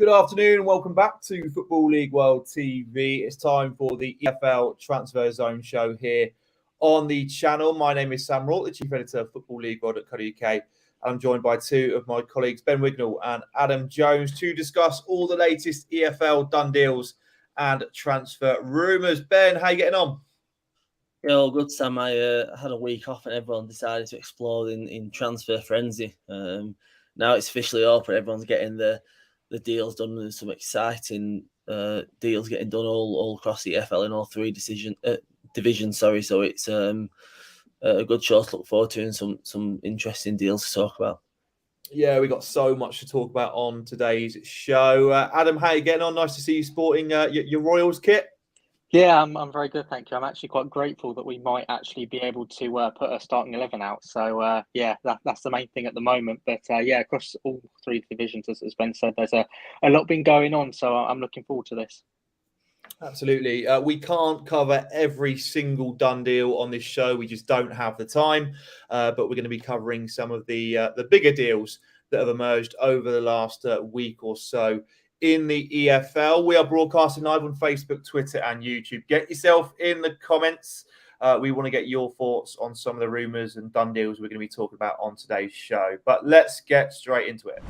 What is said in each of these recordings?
Good afternoon and welcome back to Football League World TV. It's time for the EFL Transfer Zone show here on the channel. My name is Sam Rourke, the Chief Editor of Football League World.co.uk. I'm joined by two of my colleagues, Ben Wignall and Adam Jones, to discuss all the latest EFL done deals and transfer rumours. Ben, how are you getting on? Yeah, all good, Sam. I had a week off and everyone decided to explode in transfer frenzy. Now it's officially open. Everyone's getting the deals done. There's some exciting deals getting done all across the EFL in all three divisions. So it's a good show to look forward to and some interesting deals to talk about. Yeah, we got so much to talk about on today's show. Adam, how are you getting on? Nice to see you sporting your Royals kit. Yeah, I'm very good, thank you. I'm actually quite grateful that we might actually be able to put a starting 11 out. So, that's the main thing at the moment. But, across all three divisions, as Ben said, there's a lot been going on. So I'm looking forward to this. Absolutely. We can't cover every single done deal on this show. We just don't have the time. But we're going to be covering some of the bigger deals that have emerged over the last week or so in the EFL. We are broadcasting live on Facebook, Twitter and YouTube. Get yourself in the comments. We want to get your thoughts on some of the rumours and done deals we're going to be talking about on today's show. But let's get straight into it.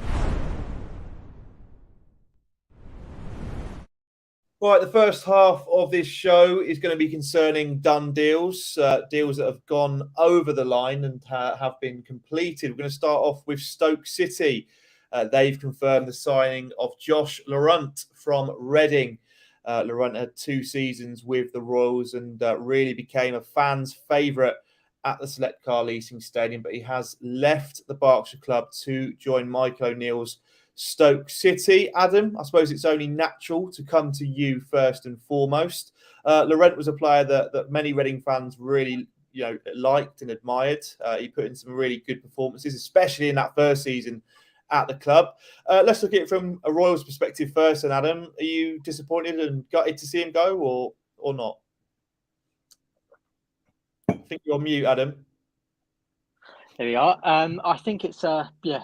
Right, the first half of this show is going to be concerning done deals, deals that have gone over the line and have been completed. We're going to start off with Stoke City. They've confirmed the signing of Josh Laurent from Reading. Laurent had 2 seasons with the Royals and really became a fan's favourite at the Select Car Leasing Stadium, but he has left the Berkshire club to join Michael O'Neill's Stoke City. Adam, I suppose it's only natural to come to you first and foremost. Laurent was a player that many Reading fans really liked and admired. He put in some really good performances, especially in that first season at the club. Let's look at it from a Royals perspective first. And Adam, are you disappointed and gutted to see him go or not? I think you're on mute, Adam. Here we are. I think it's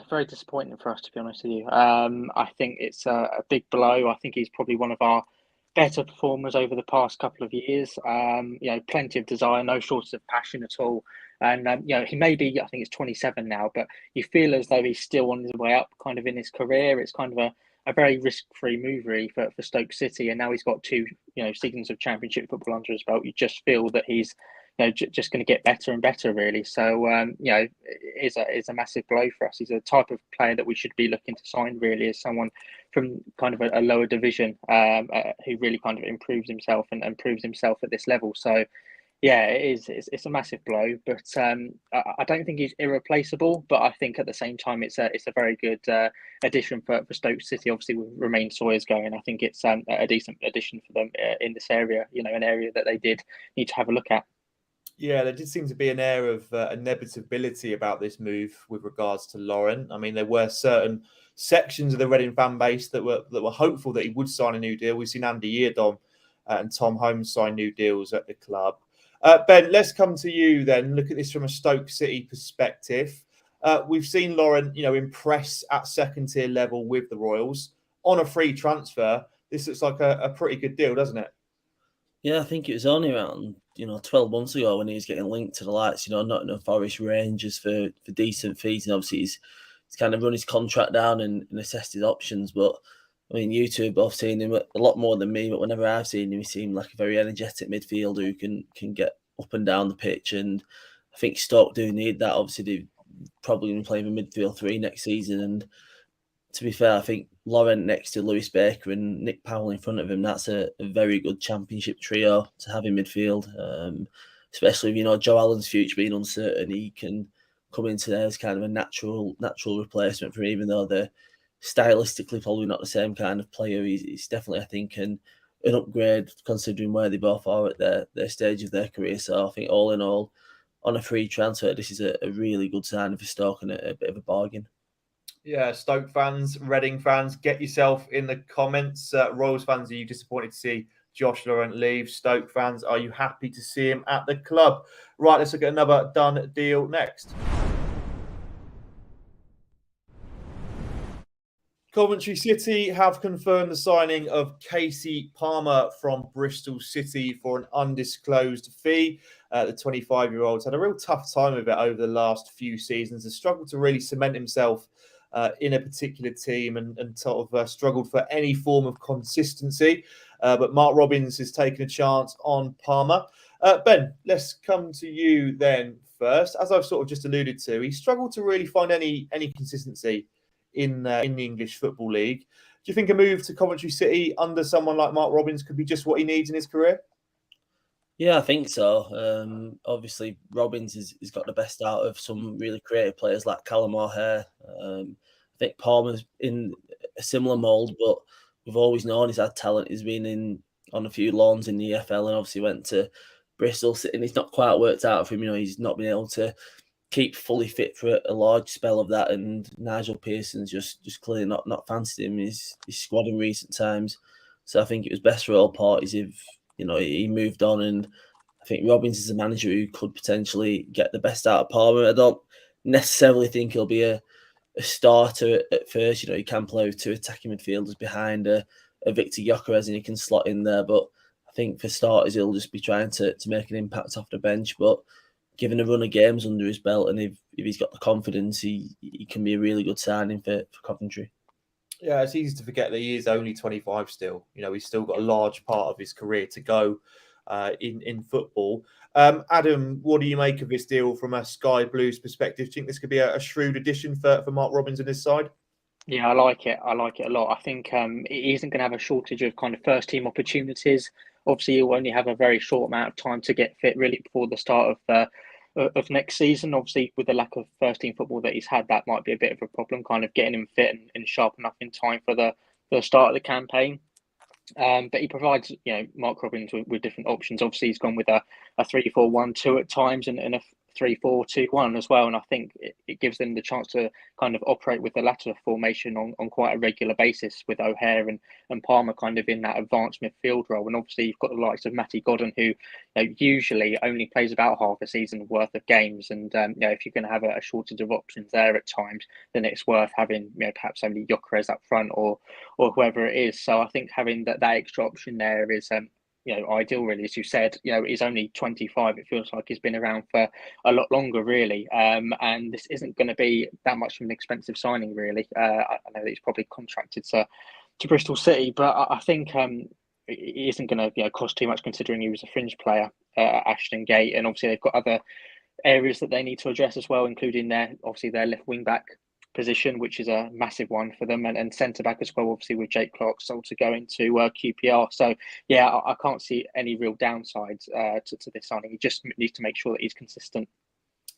very disappointing for us, to be honest with you. I think it's a big blow. I think he's probably one of our better performers over the past couple of years. Plenty of desire, no shortage of passion at all. And he may be, I think it's 27 now, but you feel as though he's still on his way up kind of in his career. It's kind of a very risk-free move really for Stoke City. And now he's got 2 seasons of Championship football under his belt. You just feel that he's just going to get better and better, really. So, it's a massive blow for us. He's a type of player that we should be looking to sign, really, as someone from kind of a lower division who really kind of improves himself and proves himself at this level. So, yeah, it's a massive blow, but I don't think he's irreplaceable. But I think at the same time, it's a very good addition for Stoke City. Obviously, with Romain Sawyers going, I think it's a decent addition for them in this area. An area that they did need to have a look at. Yeah, there did seem to be an air of inevitability about this move with regards to Laurent. I mean, there were certain sections of the Reading fan base that were hopeful that he would sign a new deal. We've seen Andy Yeardom and Tom Holmes sign new deals at the club. Ben, let's come to you then. Look at this from a Stoke City perspective. We've seen Laurent, impress at second-tier level with the Royals on a free transfer. This looks like a pretty good deal, doesn't it? Yeah, I think it was only around 12 months ago when he was getting linked to the likes, Nottingham Forest, Rangers for decent fees, and obviously he's kind of run his contract down and assessed his options. But I mean, you two have both seen him a lot more than me, but whenever I've seen him, he seemed like a very energetic midfielder who can get up and down the pitch, and I think Stoke do need that. Obviously, they're probably going to play him in midfield 3 next season, and to be fair, I think Laurent next to Lewis Baker and Nick Powell in front of him, that's a very good Championship trio to have in midfield. Especially if, Joe Allen's future being uncertain, he can come into there as kind of a natural replacement for him, even though they're stylistically probably not the same kind of player. He's definitely, I think, an upgrade considering where they both are at their stage of their career. So I think all in all, on a free transfer, this is a really good sign for Stoke and a bit of a bargain. Yeah, Stoke fans, Reading fans, get yourself in the comments. Royals fans, are you disappointed to see Josh Laurent leave? Stoke fans, are you happy to see him at the club? Right, let's look at another done deal next. Coventry City have confirmed the signing of Callum Palmer from Bristol City for an undisclosed fee. The 25-year-old's had a real tough time of it over the last few seasons, has struggled to really cement himself in a particular team and sort of struggled for any form of consistency. But Mark Robins has taken a chance on Palmer. Ben, let's come to you then first. As I've sort of just alluded to, he struggled to really find any consistency in the English Football League. Do you think a move to Coventry City under someone like Mark Robins could be just what he needs in his career? Yeah, I think so. Obviously, Robins has got the best out of some really creative players like Callum Palmer. I think Palmer's in a similar mould, but we've always known he's had talent. He's been on a few loans in the EFL and obviously went to Bristol City, and it's not quite worked out for him. He's not been able to keep fully fit for a large spell of that, and Nigel Pearson's just clearly not fancied him in his squad in recent times. So I think it was best for all parties if he moved on, and I think Robins is a manager who could potentially get the best out of Palmer. I don't necessarily think he'll be a starter at first. He can play with two attacking midfielders behind a Victor Gyökeres, and he can slot in there, but I think for starters he'll just be trying to make an impact off the bench. But given a run of games under his belt, and if he's got the confidence, he can be a really good signing for Coventry. Yeah, it's easy to forget that he is only 25 still. He's still got a large part of his career to go in football. Adam, what do you make of this deal from a Sky Blues perspective? Do you think this could be a shrewd addition for Mark Robins and his side? Yeah, I like it. I like it a lot. I think he isn't going to have a shortage of kind of first team opportunities. Obviously, he'll only have a very short amount of time to get fit, really, before the start of next season. Obviously, with the lack of first team football that he's had, that might be a bit of a problem, kind of getting him fit and sharp enough in time for the start of the campaign. But he provides, Mark Robins with different options. Obviously, he's gone with a 3-4-1-2 at times and a 3-4-2-1 as well. And I think it gives them the chance to kind of operate with the latter formation on quite a regular basis, with O'Hare and Palmer kind of in that advanced midfield role. And obviously, you've got the likes of Matty Godden, who usually only plays about half a season worth of games. And if you're going to have a shortage of options there at times, then it's worth having perhaps only Gyökeres up front or whoever it is. So I think having that extra option there is ideal, really. As you said, he's only 25. It feels like he's been around for a lot longer, really. And this isn't going to be that much of an expensive signing, really. I know that he's probably contracted to Bristol City, but I think it isn't going to cost too much, considering he was a fringe player at Ashton Gate, and obviously they've got other areas that they need to address as well, including their left wing back position, which is a massive one for them, and centre back as well, obviously, with Jake Clark sold to go into QPR. So yeah, I can't see any real downsides to this signing. He just needs to make sure that he's consistent.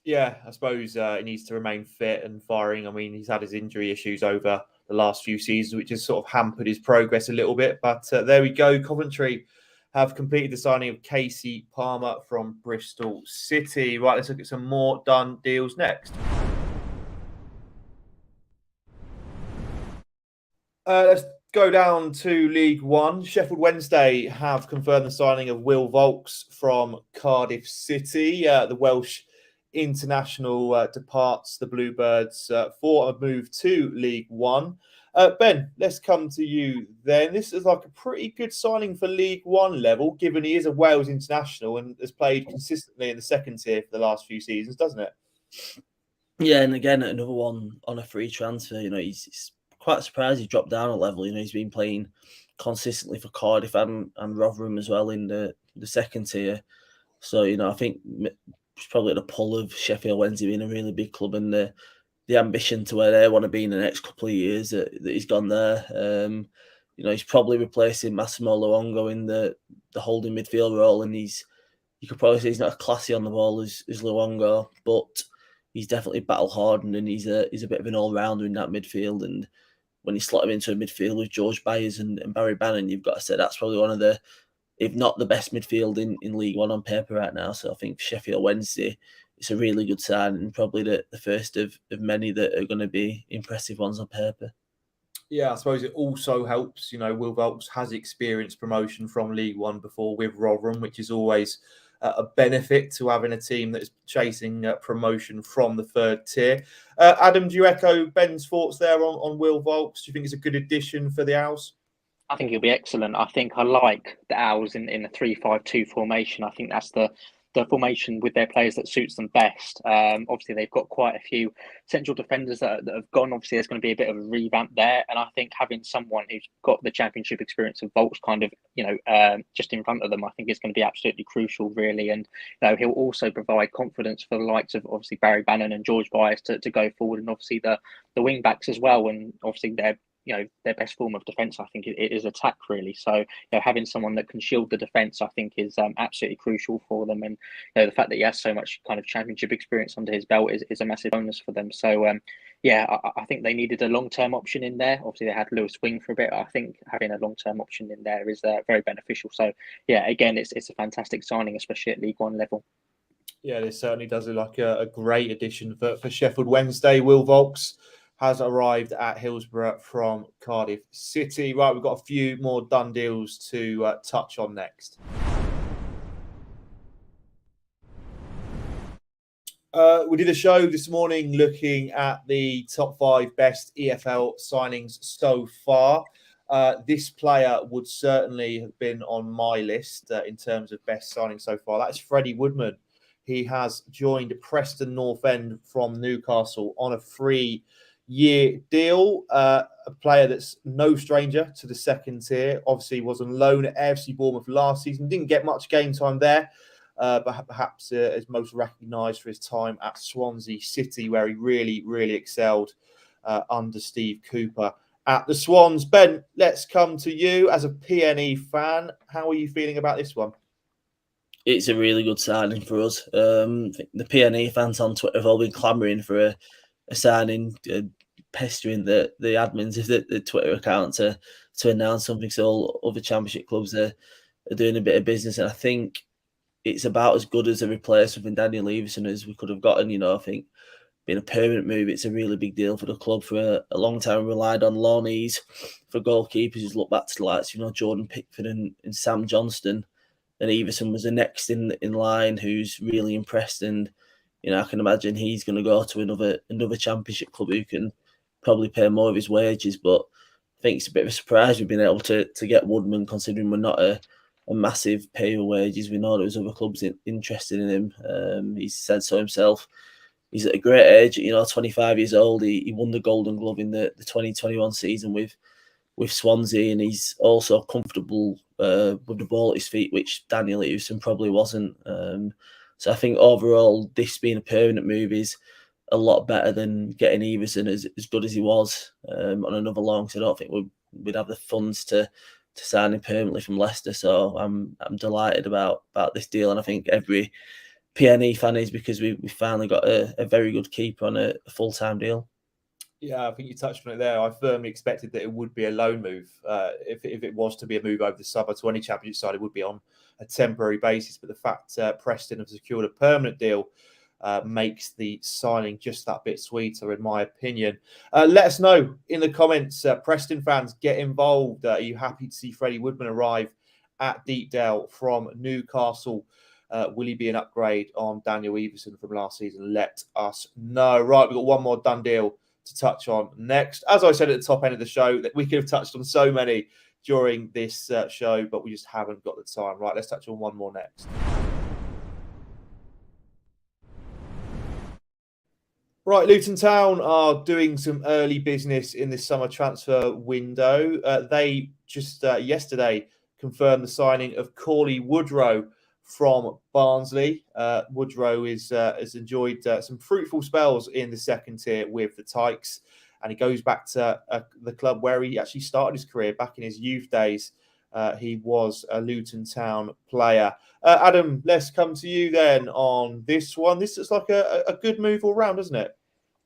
Yeah, I suppose he needs to remain fit and firing. I mean, he's had his injury issues over the last few seasons, which has sort of hampered his progress a little bit. But there we go. Coventry have completed the signing of Callum Palmer from Bristol City. Right, let's look at some more done deals next. Let's go down to League One. Sheffield Wednesday have confirmed the signing of Will Volks from Cardiff City. The Welsh international departs the Bluebirds for a move to League One. Ben, let's come to you then. This is like a pretty good signing for League One level, given he is a Wales international and has played consistently in the second tier for the last few seasons, doesn't it? Yeah, and again, another one on a free transfer. He's quite surprised he dropped down a level. He's been playing consistently for Cardiff and Rotherham as well in the second tier. So, I think it's probably the pull of Sheffield Wednesday being a really big club and the ambition to where they want to be in the next couple of years that he's gone there. He's probably replacing Massimo Luongo in the holding midfield role, and you could probably say he's not as classy on the ball as Luongo, but he's definitely battle hardened, and he's a bit of an all rounder in that midfield. And when you slot him into a midfield with George Byers and Barry Bannon, you've got to say that's probably one of the, if not the best midfield in League One on paper right now. So I think Sheffield Wednesday, it's a really good sign, and probably the first of many that are going to be impressive ones on paper. Yeah, I suppose it also helps. Will Volks has experienced promotion from League One before with Rotherham, which is always a benefit to having a team that is chasing promotion from the third tier. Adam, do you echo Ben's thoughts there on Will Volks? Do you think it's a good addition for the Owls? I think he'll be excellent. I think I like the Owls in a 3-5-2 formation. I think that's the formation with their players that suits them best. Obviously, they've got quite a few central defenders that have gone. Obviously, there's going to be a bit of a revamp there. And I think having someone who's got the championship experience of Volks kind of, just in front of them, I think is going to be absolutely crucial, really. And he'll also provide confidence for the likes of, obviously, Barry Bannon and George Byers to go forward. And obviously the wing backs as well. And obviously their best form of defence, I think, it is attack, really. So, having someone that can shield the defence, I think, is absolutely crucial for them. And the fact that he has so much kind of championship experience under his belt is a massive bonus for them. So, I think they needed a long-term option in there. Obviously, they had Lewis Wing for a bit. I think having a long-term option in there is very beneficial. So, again, it's a fantastic signing, especially at League One level. Yeah, this certainly does look like a great addition for Sheffield Wednesday. Will Volks has arrived at Hillsborough from Cardiff City. Right, we've got a few more done deals to touch on next. We did a show this morning looking at the top 5 best EFL signings so far. This player would certainly have been on my list in terms of best signings so far. That's Freddie Woodman. He has joined Preston North End from Newcastle on a 3-year deal. A player that's no stranger to the second tier. Obviously was on loan at AFC Bournemouth last season. Didn't get much game time there, but perhaps is most recognised for his time at Swansea City, where he really, really excelled under Steve Cooper at the Swans. Ben, let's come to you as a PNE fan. How are you feeling about this one? It's a really good signing for us. The PNE fans on Twitter have all been clamouring for a signing, pestering the admins of the Twitter account to announce something. So all other Championship clubs are doing a bit of business, and I think it's about as good as a replacement for Daniel Everson as we could have gotten. I think being a permanent move, it's a really big deal for the club. For a long time, relied on lawnees for goalkeepers. Just look back to the likes, Jordan Pickford and Sam Johnston. And Everson was the next in line who's really impressed, and I can imagine he's going to go to another Championship club who can probably pay more of his wages. But I think it's a bit of a surprise we've been able to get Woodman, considering we're not a massive payer of wages. We know there's other clubs interested in him. He's said so himself. He's at a great age, 25 years old. He won the Golden Glove in the 2021 season with Swansea, and he's also comfortable with the ball at his feet, which Daniel Everson probably wasn't. So I think overall, this being a permanent move is a lot better than getting Everson as good as he was on another loan. So I don't think we'd have the funds to sign him permanently from Leicester. So I'm delighted about this deal, and I think every PNE fan is, because we finally got a very good keeper on a full-time deal. Yeah, I think you touched on it there. I firmly expected that it would be a loan move. If it was to be a move over the summer to any Championship side, it would be on a temporary basis. But the fact Preston have secured a permanent deal makes the signing just that bit sweeter, in my opinion. Let us know in the comments. Preston fans, get involved. Are you happy to see Freddie Woodman arrive at Deepdale from Newcastle? Will he be an upgrade on Daniel Everson from last season? Let us know. Right, we've got one more done deal to touch on next. As I said at the top end of the show, that we could have touched on so many during this show, but we just haven't got the time. Right, let's touch on one more next. Right, Luton Town are doing some early business in this summer transfer window. They just yesterday confirmed the signing of Cauley Woodrow from Barnsley. Woodrow has enjoyed some fruitful spells in the second tier with the Tykes, and he goes back to the club where he actually started his career back in his youth days. He was a Luton Town player. Adam, let's come to you then on this one. This is like a good move all round, isn't it?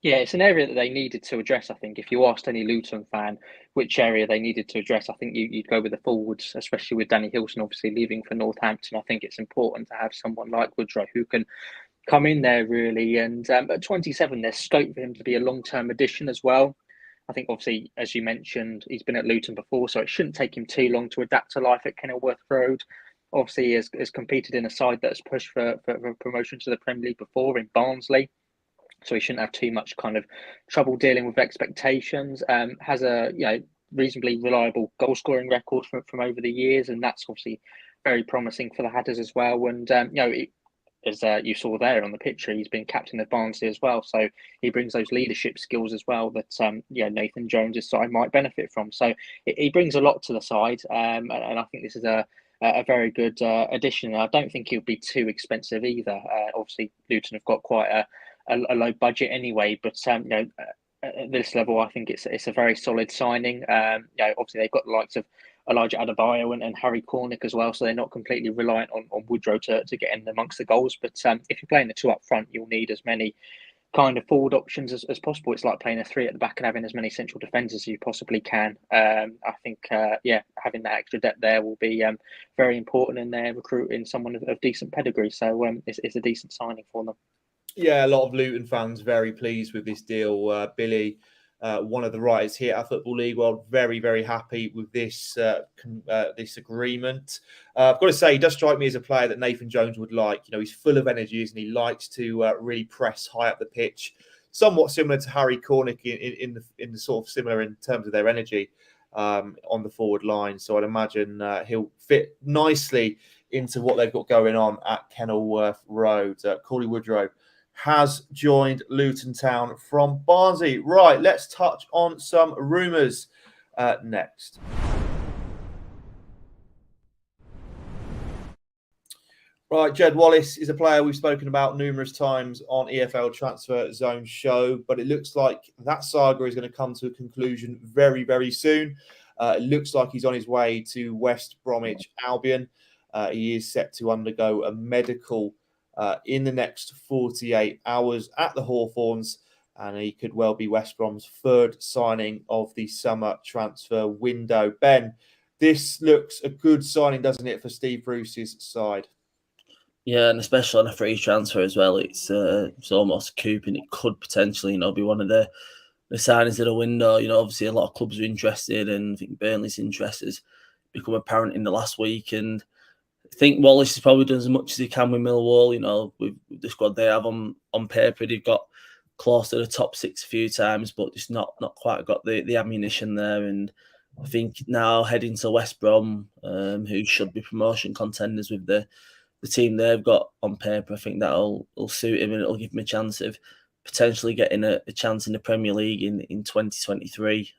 Yeah, it's an area that they needed to address, I think. If you asked any Luton fan which area they needed to address, I think you'd go with the forwards, especially with Danny Hilson obviously leaving for Northampton. I think it's important to have someone like Woodrow who can come in there, really. And at 27, there's scope for him to be a long-term addition as well. I think, obviously, as you mentioned, he's been at Luton before, so it shouldn't take him too long to adapt to life at Kenilworth Road. obviously has competed in a side that's pushed for promotion to the Premier League before in Barnsley. So he shouldn't have too much kind of trouble dealing with expectations. Has a reasonably reliable goal scoring record from over the years, and that's obviously very promising for the Hatters as well. And as you saw there on the picture, he's been captain of Barnsley as well, so he brings those leadership skills as well that Nathan Jones's side might benefit from. So he brings a lot to the side, and I think this is a very good addition. I don't think he'll be too expensive either. Obviously, Luton have got quite a low budget anyway, but at this level, I think it's a very solid signing. Obviously they've got the likes of Elijah Adebayo and Harry Cornick as well, so they're not completely reliant on Woodrow to get in amongst the goals. But if you're playing the two up front, you'll need as many kind of forward options as possible. It's like playing a three at the back and having as many central defenders as you possibly can. I think having that extra depth there will be very important in their recruiting someone of decent pedigree. So it's a decent signing for them. Yeah, a lot of Luton fans very pleased with this deal. Billy, one of the writers here at Football League World, very, very happy with this this agreement. I've got to say, he does strike me as a player that Nathan Jones would like. He's full of energy, and he likes to really press high up the pitch. Somewhat similar to Harry Cornick in the sort of similar in terms of their energy on the forward line. So I'd imagine he'll fit nicely into what they've got going on at Kenilworth Road. Cauley Woodrow has joined Luton Town from Barnsley. Right, let's touch on some rumours next. Right, Jed Wallace is a player we've spoken about numerous times on EFL Transfer Zone show, but it looks like that saga is going to come to a conclusion very, very soon. It looks like he's on his way to West Bromwich Albion. He is set to undergo a medical in the next 48 hours at the Hawthorns, and he could well be West Brom's third signing of the summer transfer window. Ben, this looks a good signing, doesn't it, for Steve Bruce's side? Yeah, and especially on a free transfer as well. It's almost a coup, and it could potentially, be one of the signings of the window. Obviously a lot of clubs are interested, and I think Burnley's interest has become apparent in the last week. And I think Wallace has probably done as much as he can with Millwall. With the squad they have on paper, they've got close to the top six a few times, but just not quite got the ammunition there. And I think now heading to West Brom, who should be promotion contenders with the team they've got on paper, I think that'll suit him, and it'll give him a chance of potentially getting a chance in the Premier League in 2023.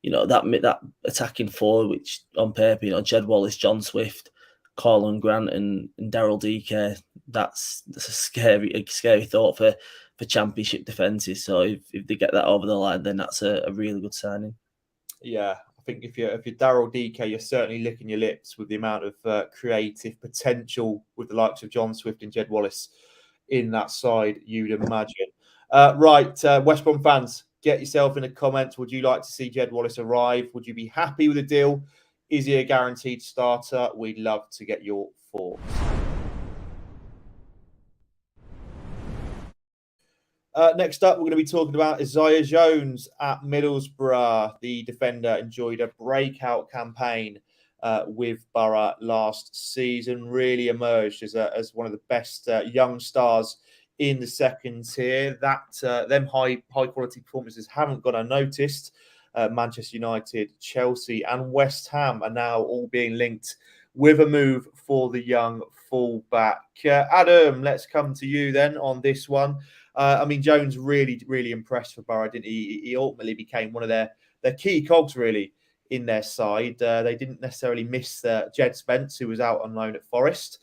That attacking forward, which on paper, Jed Wallace, John Swift, Colin Grant and Daryl DK, that's a scary thought for Championship defences. So if they get that over the line, then that's a really good signing. Yeah, I think if you're Daryl DK, you're certainly licking your lips with the amount of creative potential with the likes of John Swift and Jed Wallace in that side, you'd imagine. West Brom fans, get yourself in the comments. Would you like to see Jed Wallace arrive? Would you be happy with the deal? Is he a guaranteed starter? We'd love to get your thoughts. Next up, we're going to be talking about Isaiah Jones at Middlesbrough. The defender enjoyed a breakout campaign with Borough last season. Really emerged as one of the best young stars in the second tier. Them high quality performances haven't gone unnoticed. Manchester United, Chelsea and West Ham are now all being linked with a move for the young fullback. Adam, let's come to you then on this one. Jones really, really impressed for Borough, didn't he? He ultimately became one of their key cogs, really, in their side. They didn't necessarily miss Jed Spence, who was out on loan at Forest.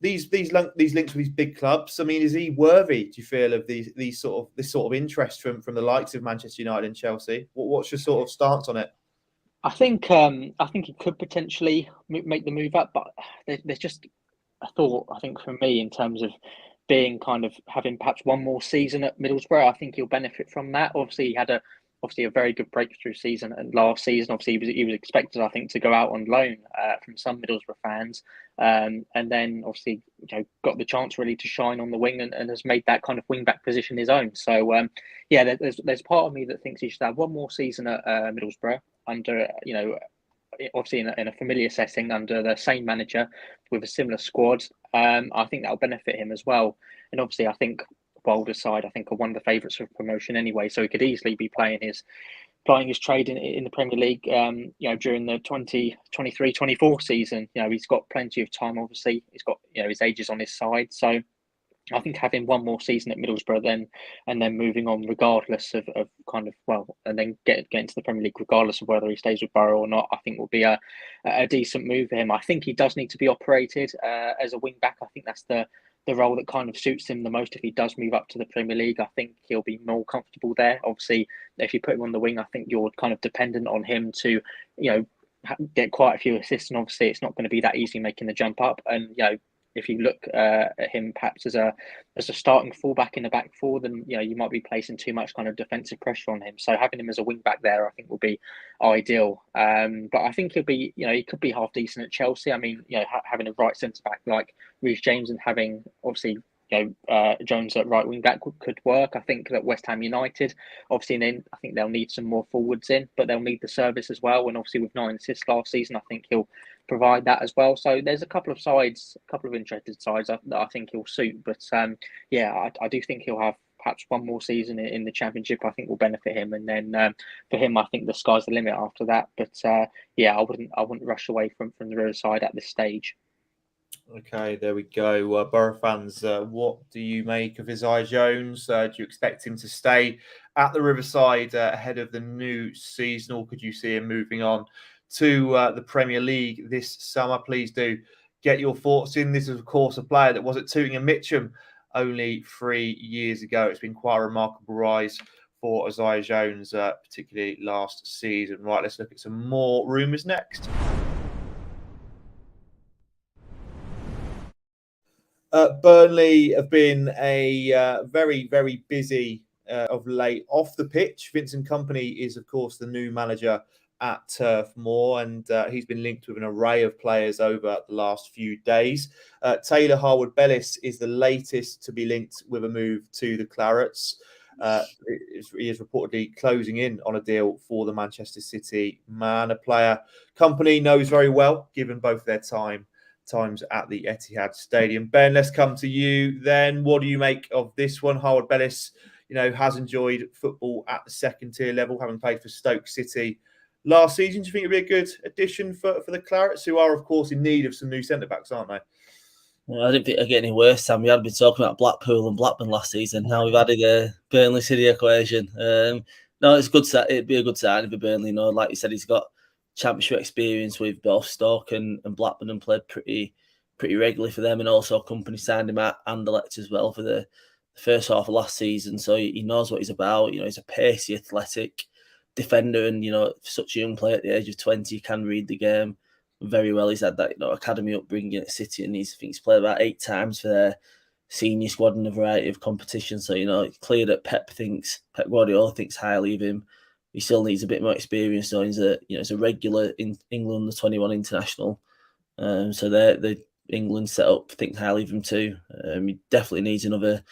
These links with these big clubs. Is he worthy, do you feel, of this sort of interest from the likes of Manchester United and Chelsea? What's your sort of stance on it? I think he could potentially make the move up, but there's just a thought. I think for me, in terms of being kind of having perhaps one more season at Middlesbrough, I think he'll benefit from that. Obviously, he had a very good breakthrough season, and last season, obviously, he was expected, I think, to go out on loan from some Middlesbrough fans, and then obviously got the chance really to shine on the wing and has made that kind of wing back position his own. So there's part of me that thinks he should have one more season at Middlesbrough under obviously in a familiar setting under the same manager with a similar squad, I think that'll benefit him as well. And obviously, I think Boulder's side, I think, are one of the favourites for promotion anyway, so he could easily be playing his trade in the Premier League, during the 2023-24 season. He's got plenty of time. Obviously, he's got his age is on his side, so I think having one more season at Middlesbrough and then moving on regardless of and then get into the Premier League regardless of whether he stays with Borough or not, I think will be a decent move for him. I think he does need to be operated as a wing back. I think that's the role that kind of suits him the most. If he does move up to the Premier League, I think he'll be more comfortable there. Obviously, if you put him on the wing, I think you're kind of dependent on him to, get quite a few assists. And obviously, it's not going to be that easy making the jump up. And if you look at him perhaps as a starting fullback in the back four, then you might be placing too much kind of defensive pressure on him. So having him as a wing back there, I think, will be ideal. But I think he'll be, he could be half decent at Chelsea. I mean, having a right centre back like Reece James and having obviously Jones at right wing back could work. I think that West Ham United, obviously, then I think they'll need some more forwards in, but they'll need the service as well. And obviously, with 9 assists last season, I think he'll provide that as well. So there's a couple of interested sides that I think he'll suit. But I do think he'll have perhaps one more season in the Championship. I think will benefit him, and then for him, I think the sky's the limit after that. But I wouldn't rush away from the Riverside at this stage. Okay, there we go. Borough fans, what do you make of Isaiah Jones? Do you expect him to stay at the Riverside ahead of the new season, or could you see him moving on to the Premier League this summer? Please do get your thoughts in. This is, of course, a player that was at Tooting and Mitcham only 3 years ago. It's been quite a remarkable rise for Isaiah Jones, particularly last season. Right, let's look at some more rumours next. Burnley have been a very, very busy of late off the pitch. Vincent Kompany is, of course, the new manager at Turf Moor, and he's been linked with an array of players over the last few days. Taylor Harwood-Bellis is the latest to be linked with a move to the Clarets. He is reportedly closing in on a deal for the Manchester City man, a player Kompany knows very well, given both their times at the Etihad Stadium. Ben, let's come to you then. What do you make of this one? Harwood-Bellis, has enjoyed football at the second tier level, having played for Stoke City last season. Do you think it'd be a good addition for the Clarets, who are, of course, in need of some new centre-backs, aren't they? Well, I didn't think it'd get any worse, Sam. We had been talking about Blackpool and Blackburn last season. Now we've added a Burnley City equation. No, it's good. It'd be a good sign for Burnley. Like you said, he's got Championship experience with both Stoke and Blackburn, and played pretty regularly for them. And also Kompany signed him at Anderlecht as well for the first half of last season. So he knows what he's about. He's a pacey, athletic defender, and such a young player at the age of 20, can read the game very well. He's had that academy upbringing at City, and he's played about 8 times for their senior squad in a variety of competitions. So it's clear that Pep Guardiola thinks highly of him. He still needs a bit more experience, so he's a regular in England under 21 international. So the England setup thinks highly of him too. He definitely needs another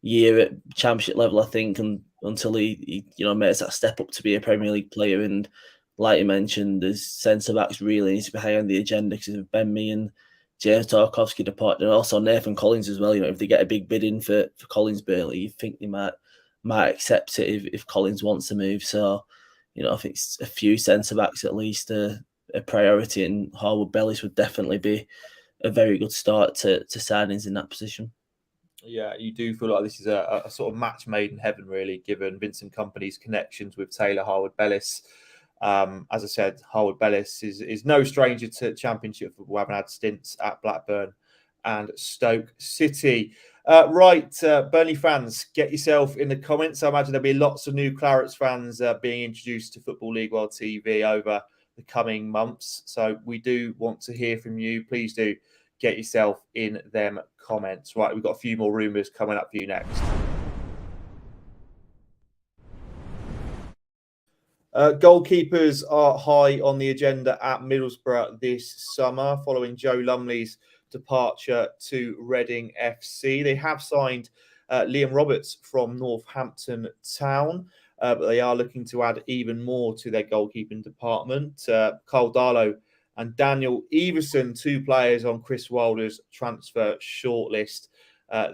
year at Championship level, I think, and until he makes that step up to be a Premier League player. And like you mentioned, the centre backs really needs to be high on the agenda because of Ben Mee and James Tarkowski departed, and also Nathan Collins as well. If they get a big bid in for Collins Burnley, you think they might accept it if Collins wants to move. So, I think a few centre-backs at least a priority, and Harwood-Bellis would definitely be a very good start to signings in that position. Yeah, you do feel like this is a sort of match made in heaven, really, given Vincent Kompany's connections with Taylor Harwood-Bellis. As I said, Harwood-Bellis is no stranger to Championship football, having had stints at Blackburn and Stoke City. Burnley fans, get yourself in the comments. I imagine there'll be lots of new Clarets fans being introduced to Football League World TV over the coming months. So we do want to hear from you. Please do get yourself in them comments. Right, we've got a few more rumours coming up for you next. Goalkeepers are high on the agenda at Middlesbrough this summer following Joe Lumley's departure to Reading FC. They have signed Liam Roberts from Northampton Town. but they are looking to add even more to their goalkeeping department. Carl Darlow and Daniel Everson, 2 players on Chris Wilder's transfer shortlist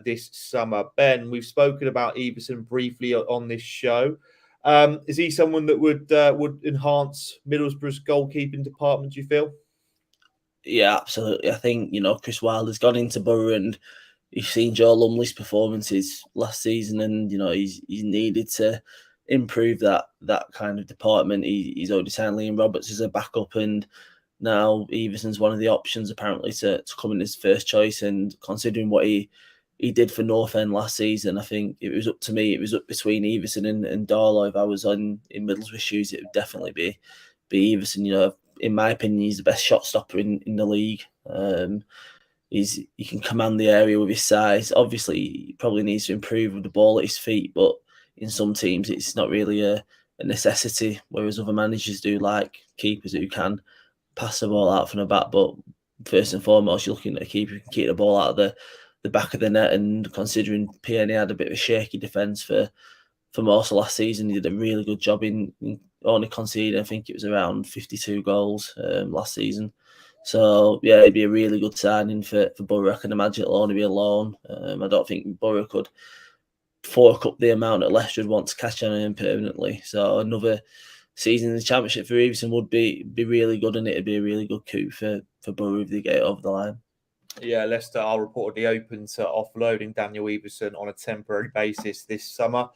this summer. Ben, we've spoken about Everson briefly on this show. Is he someone that would enhance Middlesbrough's goalkeeping department, do you feel? Yeah, absolutely. I think, Chris Wilder's gone into Borough and you've seen Joe Lumley's performances last season, and, he's needed to improve that kind of department. He's already signed Liam Roberts as a backup, and now Everson's one of the options apparently to come in as first choice. And considering what he did for North End last season, I think it was up to me. It was up between Everson and Darlow. If I was in Middlesbrough's shoes, it would definitely be Everson. In my opinion, he's the best shot stopper in the league. He can command the area with his size. Obviously, he probably needs to improve with the ball at his feet, but in some teams, it's not really a necessity, whereas other managers do, like keepers who can pass the ball out from the back. But first and foremost, you're looking at a keeper who can keep the ball out of the back of the net, and considering Pearney had a bit of a shaky defence for most of last season, he did a really good job in only conceding, I think it was around 52 goals last season. So, yeah, it'd be a really good signing for Borough. I can imagine it'll only be a loan. I don't think Borough could fork up the amount that Leicester would want to cash on him permanently. So another season in the Championship for Everson would be really good, and it'd be a really good coup for Borough if they get it over the line. Yeah, Leicester are reportedly open to offloading Daniel Everson on a temporary basis this summer.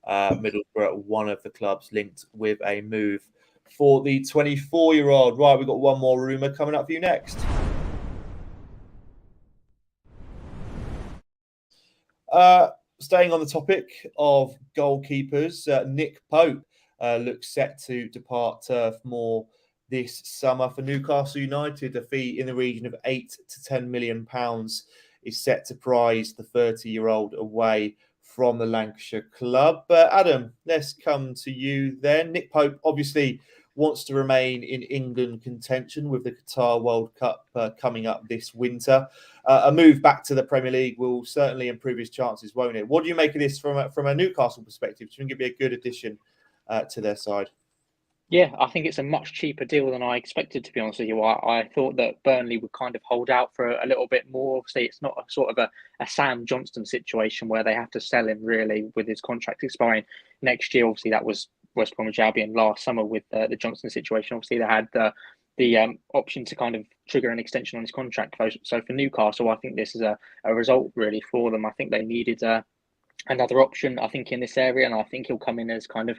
Middlesbrough, one of the clubs linked with a move for the 24-year-old. Right, we've got one more rumour coming up for you next. Staying on the topic of goalkeepers, Nick Pope looks set to depart Turf Moor this summer for Newcastle United. A fee in the region of £8 to £10 million is set to prize the 30-year-old away from the Lancashire club. Adam, let's come to you then. Nick Pope obviously wants to remain in England contention with the Qatar World Cup coming up this winter. A move back to the Premier League will certainly improve his chances, won't it? What do you make of this from a Newcastle perspective? Do you think it'd be a good addition to their side? Yeah, I think it's a much cheaper deal than I expected, to be honest with you. I thought that Burnley would kind of hold out for a little bit more. Obviously, it's not a sort of a Sam Johnston situation where they have to sell him really with his contract expiring next year. Obviously, that was West Bromwich Albion last summer with the Johnston situation. Obviously, they had the option to kind of trigger an extension on his contract. So for Newcastle, I think this is a result really for them. I think they needed another option, I think, in this area, and I think he'll come in as kind of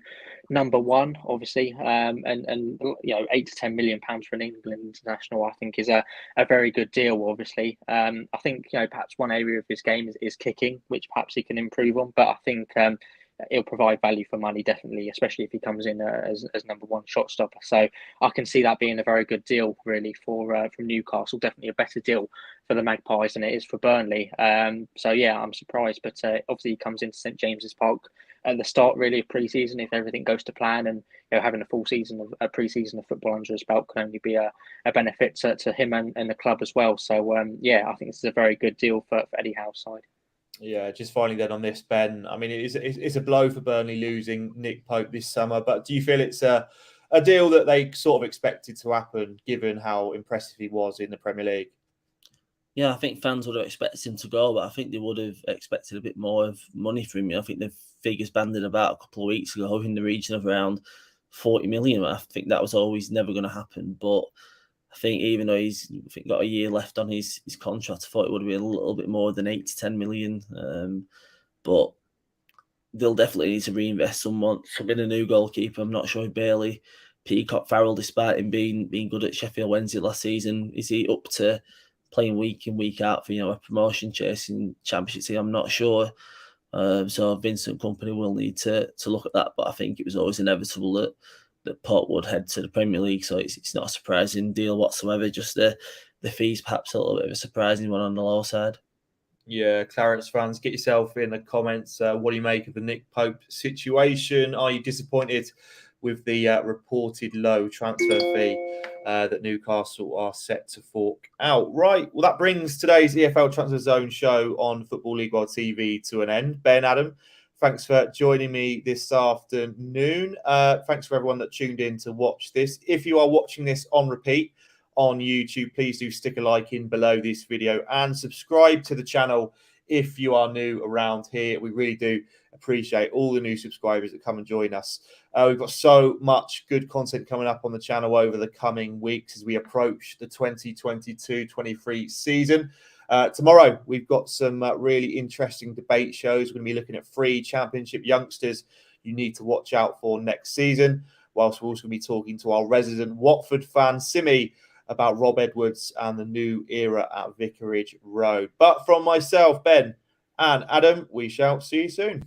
number one, obviously, and £8 to £10 million for an England international, I think, is a very good deal. Obviously, I think perhaps one area of his game is kicking, which perhaps he can improve on, but I think he'll provide value for money, definitely, especially if he comes in as number one shot stopper. So I can see that being a very good deal, really, from Newcastle. Definitely a better deal for the Magpies than it is for Burnley. So yeah, I'm surprised, but obviously he comes into St James's Park at the start, really, of pre-season. If everything goes to plan, and having a full season of a pre-season of football under his belt can only be a benefit to him and the club as well. So yeah, I think this is a very good deal for Eddie Howe's side. Yeah, just finally then on this, Ben. I mean, it's a blow for Burnley losing Nick Pope this summer, but do you feel it's a deal that they sort of expected to happen, given how impressive he was in the Premier League? Yeah, I think fans would have expected him to go, but I think they would have expected a bit more of money from him. I think the figures banded about a couple of weeks ago in the region of around 40 million. I think that was always never going to happen, but I think even though he's got a year left on his contract, I thought it would have been a little bit more than 8 to 10 million. But they'll definitely need to reinvest some in a new goalkeeper. I'm not sure if Bailey, Peacock, Farrell, despite him being good at Sheffield Wednesday last season, is he up to playing week in, week out for a promotion chasing Championship team? I'm not sure. So Vincent Kompany will need to look at that. But I think it was always inevitable that Port would head to the Premier League, so it's not a surprising deal whatsoever. Just the fees perhaps a little bit of a surprising one on the low side. Yeah, Clarence fans, get yourself in the comments. What do you make of the Nick Pope situation? Are you disappointed with the reported low transfer fee that Newcastle are set to fork out? Right, well, that brings today's EFL Transfer Zone show on Football League World TV to an end. Ben, Adam, Thanks for joining me this afternoon. Thanks for everyone that tuned in to watch this. If you are watching this on repeat on YouTube, please do stick a like in below this video and subscribe to the channel if you are new around here. We really do appreciate all the new subscribers that come and join us. We've got so much good content coming up on the channel over the coming weeks as we approach the 2022-23 season. Tomorrow, we've got some really interesting debate shows. We're going to be looking at 3 championship youngsters you need to watch out for next season, whilst we're also going to be talking to our resident Watford fan, Simi, about Rob Edwards and the new era at Vicarage Road. But from myself, Ben, and Adam, we shall see you soon.